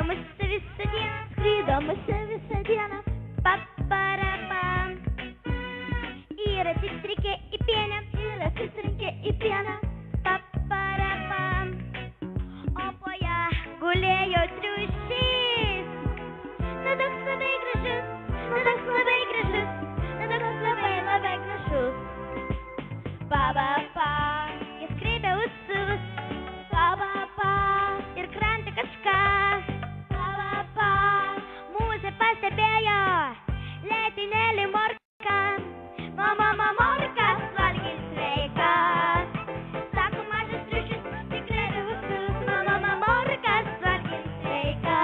Skrydom visą dieną, paparapam. Yra citrinė į pieną, yra citrinė į pieną, paparapam. O po ją gulėjo triušys. Na toks labai gražus, na toks labai gražus, na toks labai labai gražus. Pa, jis kreipia ūsus, pa, ir krantė kažką. Pa, mūsų pastebėjo letinėlį morką. Mama morkas valgys sveika. Sako mažas triušis, tik kreipia ūsus. Mama morkas valgys sveika.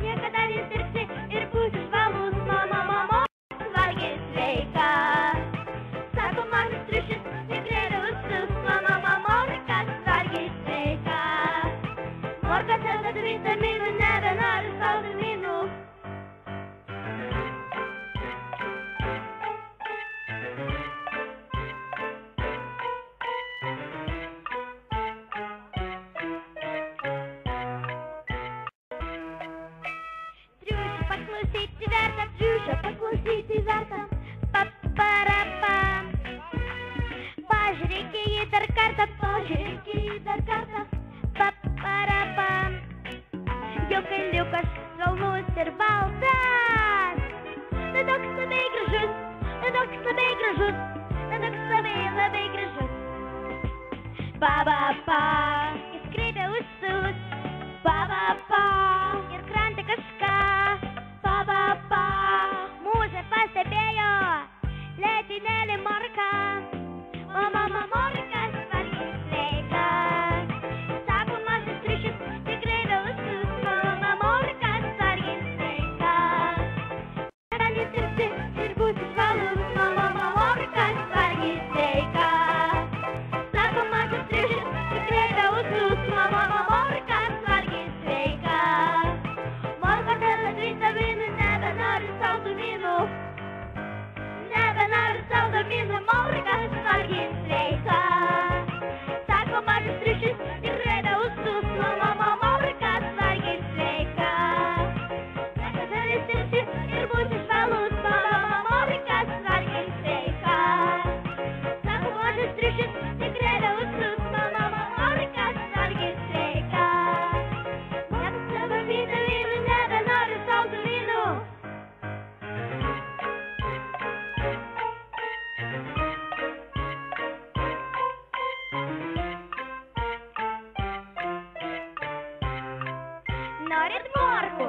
Niekada nesirgsi ir būsi švalus. Mama morkas valgys sveika. Sako mažas triušis, tik kreipia ūsus. Mama morkas valgys sveika. Morkas ėda vitaminų, nebenori saldumynų. Triušio paklausyti verta, paparapam. Pažiūrėk į jį dar kartą, paparapam. Jo kailiukas švelnus ir baltas. Na toks labai gražus, na toks labai gražus, na toks labai labai gražus. Pa, jis kreipia ūsus, pa, ir krantė kažką. Pa, mūsų pastebėjo letinėlį morką. Mama morkas valgys sveika. Sako mažas triušis, tik kreipia ūsus. Mama morkas valgys sveika. Niekada nesirgsi ir būsi švalus. Mama morkas valgys sveika. Sako mažas triušis, tik kreipia ūsus. Mama morkas valgys sveika. Morkas ėda vitaminų, nebenori saldumynų. Morkas valgys sveika. Sako mažas triušis, tik kreipia ūsus. Mama morkas valgys sveika. Niekada nesirgsi ir būsi švalus. Mama morkas valgys sveika. Sako mažas triušis, tik kreipia ūsus. Mama morkas valgys sveika. Niekada vitaminų, nebenori saldumynų. Norit morkų?